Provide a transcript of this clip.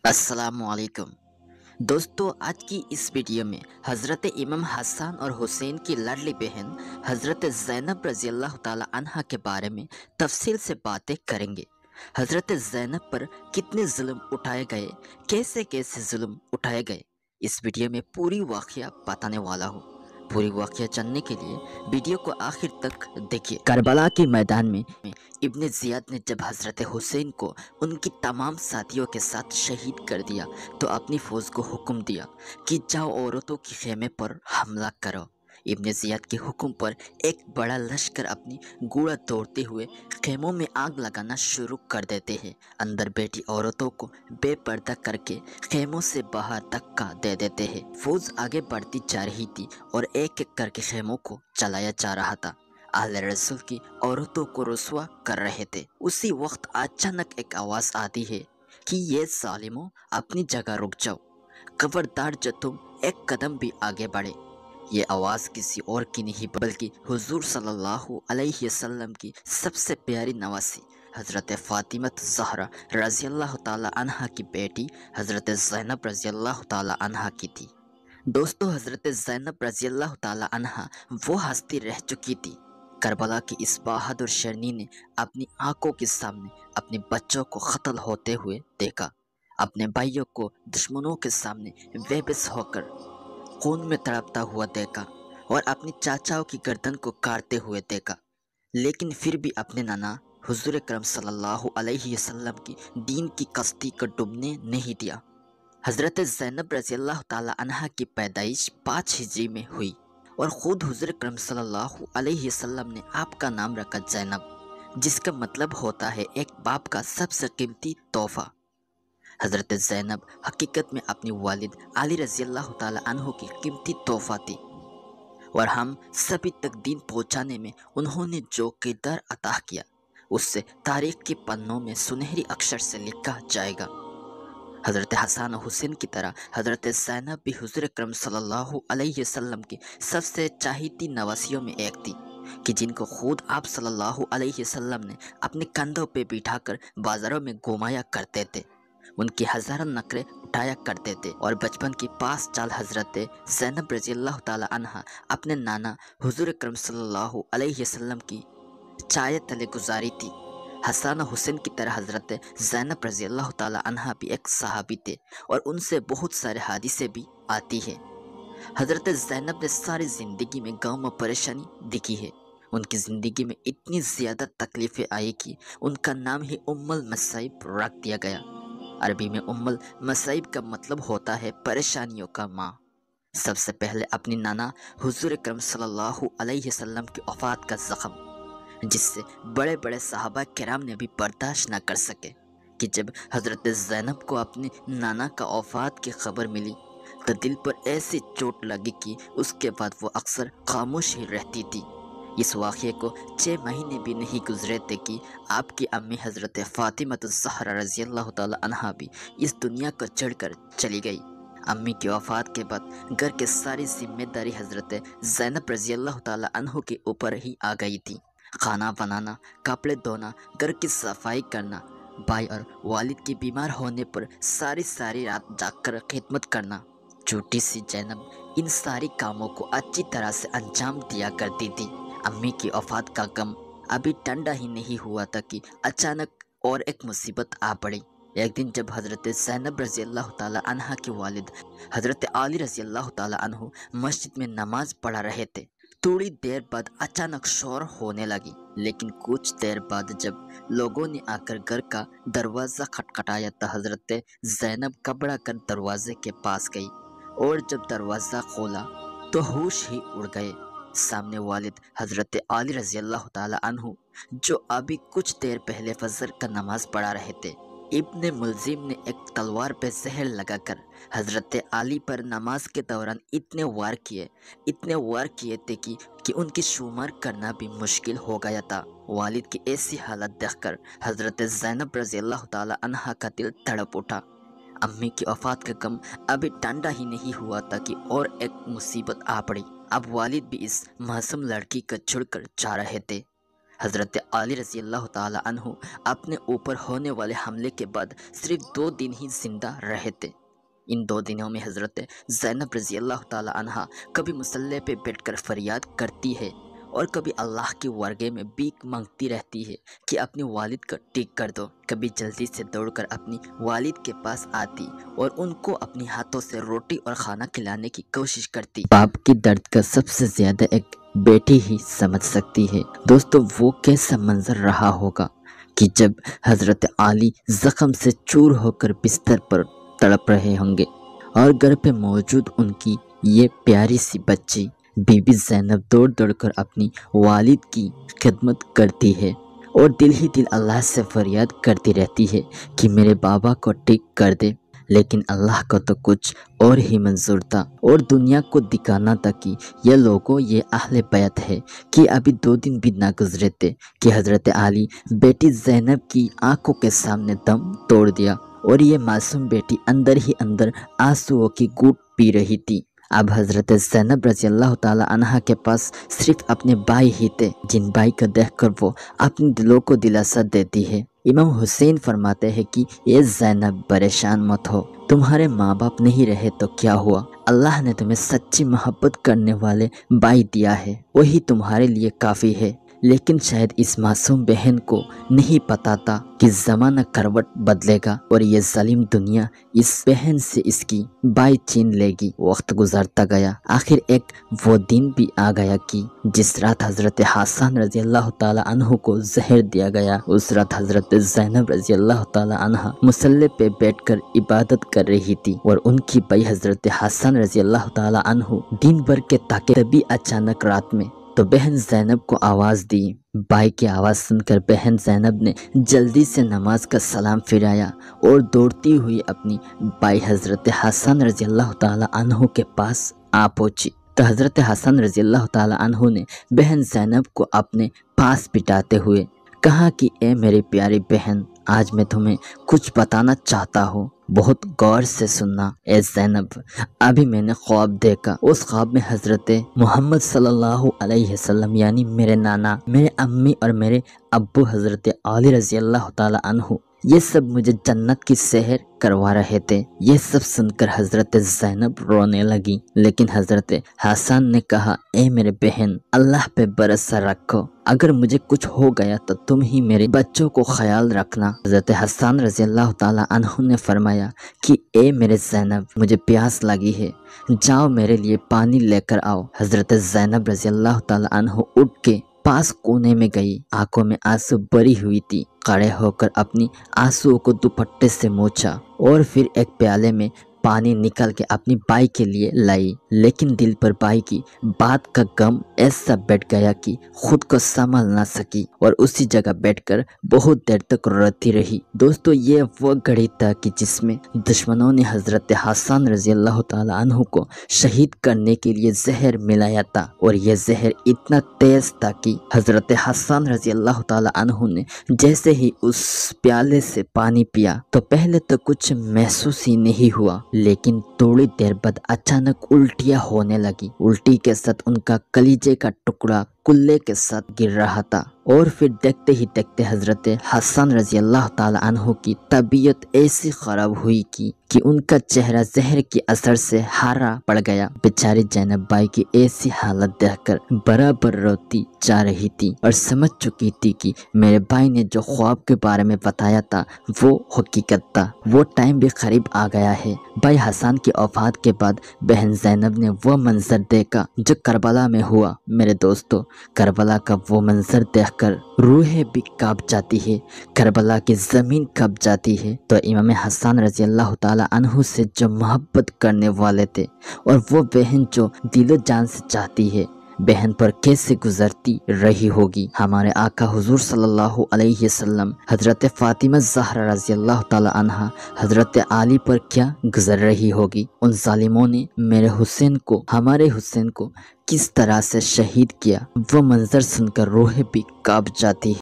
अस्सलामुअलैकुम दोस्तों, आज की इस वीडियो में हज़रत इमाम हसन और हुसैन की लाडली बहन हज़रत ज़ैनब रज़ी अल्लाह ताला अन्हा के बारे में तफसील से बातें करेंगे। हज़रत ज़ैनब पर कितने जुल्म उठाए गए, कैसे कैसे जुल्म उठाए गए, इस वीडियो में पूरी वाक़या बताने वाला हूँ। पूरी वाक़या जानने के लिए वीडियो को आखिर तक देखिए। करबला के मैदान में इब्ने ज़ियाद ने जब हज़रत हुसैन को उनकी तमाम साथियों के साथ शहीद कर दिया तो अपनी फ़ौज को हुक्म दिया कि जाओ औरतों के खेमे पर हमला करो। इब्ने ज़ियाद के हुक्म पर एक बड़ा लश्कर अपनी गोला दौड़ते हुए खेमों में आग लगाना शुरू कर देते हैं। अंदर बैठी औरतों को बेपर्दा करके खेमों से बाहर धक्का दे देते हैं। फौज आगे बढ़ती जा रही थी और एक एक करके खेमों को चलाया जा रहा था। अहले रसूल की औरतों को रुस्वा कर रहे थे। उसी वक्त अचानक एक आवाज़ आती है कि ये जालिमों, अपनी जगह रुक जाओ, खबरदार जो तुम एक कदम भी आगे बढ़े। ये आवाज़ किसी और की नहीं बल्कि हुजूर सल्लल्लाहु अलैहि वसल्लम की सबसे प्यारी नवासी हज़रत फ़ातिमा ज़हरा रज़ी अल्लाह ताला अन्हा की बेटी हज़रत ज़ैनब रज़ी अल्लाह ताला अन्हा की थी। दोस्तों, हज़रत ज़ैनब रज़ी अल्लाह ताला अन्हा वो हस्ती रह चुकी थी। करबला की इस बहादुर शेरनी ने अपनी आंखों के सामने अपने बच्चों को कत्ल होते हुए देखा, अपने भाइयों को दुश्मनों के सामने बेबस होकर खून में तड़पता हुआ देखा और अपने चाचाओं की गर्दन को काटते हुए देखा। लेकिन फिर भी अपने नाना हुजूर करम सल्लल्लाहु अलैहि वसल्लम की दीन की कश्ती को डूबने नहीं दिया। हज़रत ज़ैनब रज़ी अल्लाह ताला अन्हा की पैदाइश 5 हिजरी में हुई और ख़ुद हुज़ूर करम सल्लल्लाहु अलैहि वसल्लम ने आपका नाम रखा ज़ैनब, जिसका मतलब होता है एक बाप का सबसे कीमती तोहफ़ा। हज़रत ज़ैनब हकीकत में अपनी वालिद अली रज़ी अल्लाह ताला अन्हु की कीमती तोहफ़ा थी और हम सभी तक दीन पहुँचाने में उन्होंने जो किरदार अता किया उससे तारीख़ के पन्नों में सुनहरी अक्षर से लिखा जाएगा। हज़रत हसन और हुसैन की तरह हज़रत ज़ैनब भी हुज़ूर अकरम सल्लल्लाहु अलैहि वसल्लम की सबसे चाहती नवासियों में एक थी कि जिनको खुद आप सल्लल्लाहु अलैहि वसल्लम ने अपने कंधों पे बिठाकर बाज़ारों में घुमाया करते थे, उनकी हज़ारों नखरे उठाया करते थे और बचपन की पास चाल हज़रत ज़ैनब रज़ी अल्लाह ताला अन्हा अपने नाना हुज़ूर अकरम सल्लल्लाहु अलैहि वसल्लम की चाय तले गुजारी थी। हसन और हुसैन की तरह हज़रत ज़ैनब रज़ी अल्लाह ताला अन्हा भी एक सहाबी थे और उनसे बहुत सारे हादिसे भी आती है। हज़रत ज़ैनब ने सारी ज़िंदगी में गम और परेशानी देखी है। उनकी ज़िंदगी में इतनी ज़्यादा तकलीफ़ें आई कि उनका नाम ही उम्मुल मसाइब रख दिया गया। अरबी में उम्मुल मसाइब का मतलब होता है परेशानियों का माँ। सबसे पहले अपनी नाना हुजूर अकरम सल्लल्लाहु अलैहि वसल्लम की वफ़ात का ज़ख्म, जिससे बड़े बड़े सहाबा किराम ने भी बर्दाश्त न कर सके कि जब हज़रत ज़ैनब को अपने नाना का वफ़ात की खबर मिली तो दिल पर ऐसी चोट लगी कि उसके बाद वो अक्सर खामोश ही रहती थी। इस वाक़े को 6 महीने भी नहीं गुजरे थे कि आपकी अम्मी हज़रत फ़ातिमा ज़हरा रज़ी अल्लाह ताला अन्हा भी इस दुनिया को छोड़कर चली गई। अम्मी की वफ़ात के बाद घर की सारी जिम्मेदारी हज़रत ज़ैनब रज़ी अल्लाह ताला अन्हु के ऊपर ही आ गई थी। खाना बनाना, कपड़े धोना, घर की सफाई करना, भाई और वालिद के बीमार होने पर सारी सारी रात जागकर खिदमत करना। छोटी सी जैनब इन सारी कामों को अच्छी तरह से अंजाम दिया करती थी। अम्मी की वफ़ात का गम अभी ठंडा ही नहीं हुआ था कि अचानक और एक मुसीबत आ पड़ी। एक दिन जब हज़रत ज़ैनब रज़ी अल्लाह ताला अन्हा के वालिद हज़रत अली रज़ी अल्लाह ताला अन्हु मस्जिद में नमाज पढ़ा रहे थे, थोड़ी देर बाद अचानक शोर होने लगी। लेकिन कुछ देर बाद जब लोगों ने आकर घर का दरवाज़ा खटखटाया तो हज़रत ज़ैनब घबरा कर दरवाजे के पास गई और जब दरवाज़ा खोला तो होश ही उड़ गए। सामने वालिद हज़रत अली रज़ी अल्लाह ताला अन्हु, जो अभी कुछ देर पहले फजर का नमाज पढ़ा रहे थे। इब्ने मुलजिम ने एक तलवार पे जहर लगाकर हज़रत अली पर नमाज के दौरान इतने वार किए थे कि उनकी शुमार करना भी मुश्किल हो गया था। वालिद की ऐसी हालत देखकर हज़रत ज़ैनब रज़ी अल्लाह ताला अन्हा का दिल तड़प उठा। अम्मी की वफ़ात का गम अभी ठंडा ही नहीं हुआ था कि और एक मुसीबत आ पड़ी। अब वालिद भी इस मासूम लड़की को छोड़कर जा रहे थे। حضرت علی رضی اللہ تعالی عنہ اپنے اوپر ہونے والے حملے کے بعد صرف 2 دن ہی زندہ رہے تھے۔ ان 2 دنوں میں حضرت زینب رضی اللہ تعالی عنہ کبھی مصلی پہ بیٹھ کر فریاد کرتی ہے اور کبھی اللہ کی وارگاہ میں بھیک مانگتی رہتی ہے کہ اپنے والد کو ٹھیک کر دو۔ کبھی جلدی سے دوڑ کر اپنی والد کے پاس آتی اور ان کو اپنے ہاتھوں سے روٹی اور کھانا کھلانے کی کوشش کرتی۔ باپ کی درد کا سب سے زیادہ ایک بیٹی ہی سمجھ سکتی ہے۔ دوستو وہ کیسا منظر رہا ہوگا کہ جب حضرت علی زخم سے چور ہو کر بستر پر تڑپ رہے ہوں گے اور گھر پہ موجود ان کی یہ پیاری سی بچی بی بی زینب دوڑ دوڑ کر اپنی والد کی خدمت کرتی ہے اور دل ہی دل اللہ سے فریاد کرتی رہتی ہے کہ میرے بابا کو ٹھیک کر دے، لیکن اللہ کو تو کچھ اور ہی منظور تھا اور دنیا کو دکھانا تھا کہ یہ لوگوں یہ اہل بیت ہے کہ ابھی 2 دن بھی نہ گزرے تھے کہ حضرت علی بیٹی زینب کی آنکھوں کے سامنے دم توڑ دیا اور یہ معصوم بیٹی اندر ہی اندر آنسوؤں کی گھونٹ پی رہی تھی۔ اب حضرت زینب رضی اللہ تعالی عنہ کے پاس صرف اپنے بھائی ہی تھے جن بھائی کو دیکھ کر وہ اپنے دلوں کو دلاسا دیتی ہے۔ امام حسین فرماتے ہیں کہ یہ زینب پریشان مت ہو، تمہارے ماں باپ نہیں رہے تو کیا ہوا، اللہ نے تمہیں سچی محبت کرنے والے بھائی دیا ہے، وہی تمہارے لیے کافی ہے۔ لیکن شاید اس معصوم بہن کو نہیں پتا تھا کہ زمانہ کروٹ بدلے گا اور یہ ظالم دنیا اس بہن سے اس کی بھائی چھین لے گی۔ وقت گزرتا گیا، آخر ایک وہ دن بھی آ گیا کہ جس رات حضرت حسن رضی اللہ تعالی عنہ کو زہر دیا گیا، اس رات حضرت زینب رضی اللہ تعالی عنہ مصلی پہ بیٹھ کر عبادت کر رہی تھی اور ان کی بھائی حضرت حسن رضی اللہ تعالی عنہ دن بھر کے تاکے تبھی اچانک رات میں تو بہن زینب کو آواز دی۔ بھائی کی آواز سن کر بہن زینب نے جلدی سے نماز کا سلام پھرایا اور دوڑتی ہوئی اپنی بھائی حضرت حسن رضی اللہ تعالی عنہ کے پاس آ پہنچی تو حضرت حسن رضی اللہ تعالی عنہ نے بہن زینب کو اپنے پاس بٹھاتے ہوئے کہا کہ اے میری پیاری بہن، آج میں تمہیں کچھ بتانا چاہتا ہوں، بہت غور سے سننا۔ اے زینب، ابھی میں نے خواب دیکھا، اس خواب میں حضرت محمد صلی اللہ علیہ وسلم یعنی میرے نانا، میرے امی اور میرے ابو حضرت علی رضی اللہ تعالی عنہ یہ سب مجھے جنت کی سحر کروا رہے تھے۔ یہ سب سن کر حضرت زینب رونے لگی، لیکن حضرت حسن نے کہا اے میرے بہن، اللہ پہ بھروسہ رکھو، اگر مجھے کچھ ہو گیا تو تم ہی میرے بچوں کو خیال رکھنا۔ حضرت حسن رضی اللہ تعالی عنہ نے فرمایا کہ اے میرے زینب، مجھے پیاس لگی ہے، جاؤ میرے لیے پانی لے کر آؤ۔ حضرت زینب رضی اللہ تعالی عنہ اٹھ کے پاس کونے میں گئی، آنکھوں میں آنسو بھری ہوئی تھی، کھڑے ہو کر اپنی آنسوؤں کو دوپٹے سے موچا اور پھر ایک پیالے میں پانی نکال کے اپنی بھائی کے لیے لائی، لیکن دل پر بھائی کی بات کا غم ایسا بیٹھ گیا کہ خود کو سنبھال نہ سکی اور اسی جگہ بیٹھ کر بہت دیر تک روتی رہی۔ دوستو یہ وہ گھڑی تھا کہ جس میں دشمنوں نے حضرت حسن رضی اللہ تعالی عنہ کو شہید کرنے کے لیے زہر ملایا تھا اور یہ زہر اتنا تیز تھا کہ حضرت حسن رضی اللہ تعالی عنہ نے جیسے ہی اس پیالے سے پانی پیا تو پہلے تو کچھ محسوس ہی نہیں ہوا، لیکن تھوڑی دیر بعد اچانک الٹیاں ہونے لگی، الٹی کے ساتھ ان کا کلیجے کا ٹکڑا کلے کے ساتھ گر رہا تھا اور پھر دیکھتے ہی دیکھتے حضرت حسن رضی اللہ تعالی عنہ کی طبیعت ایسی خراب ہوئی کہ ان کا چہرہ زہر کے اثر سے ہرا پڑ گیا۔ بیچاری زینب بھائی کی ایسی حالت دیکھ کر برابر روتی جا رہی تھی اور سمجھ چکی تھی کہ میرے بھائی نے جو خواب کے بارے میں بتایا تھا وہ حقیقت تھا، وہ ٹائم بھی قریب آ گیا ہے۔ بھائی حسن کی وفات کے بعد بہن زینب نے وہ منظر دیکھا جو کربلا میں ہوا۔ میرے دوستو، کربلا کا وہ منظر دیکھ کر روحیں بھی کانپ جاتی ہے، کربلا کی زمین کانپ جاتی ہے۔ تو امام حسن رضی اللہ تعالی عنہ سے جو محبت کرنے والے تھے اور وہ بہن جو دل و جان سے چاہتی ہے، بہن پر کیسے گزرتی رہی ہوگی۔ ہمارے آقا حضور صلی اللہ علیہ وسلم حضرت فاطمہ زہرا رضی اللہ تعالی عنہ حضرت علی پر کیا گزر رہی ہوگی۔ ان ظالموں نے میرے حسین کو، ہمارے حسین کو کس طرح سے شہید کیا، وہ منظر سن کر روحیں بھی کانپ جاتی ہے۔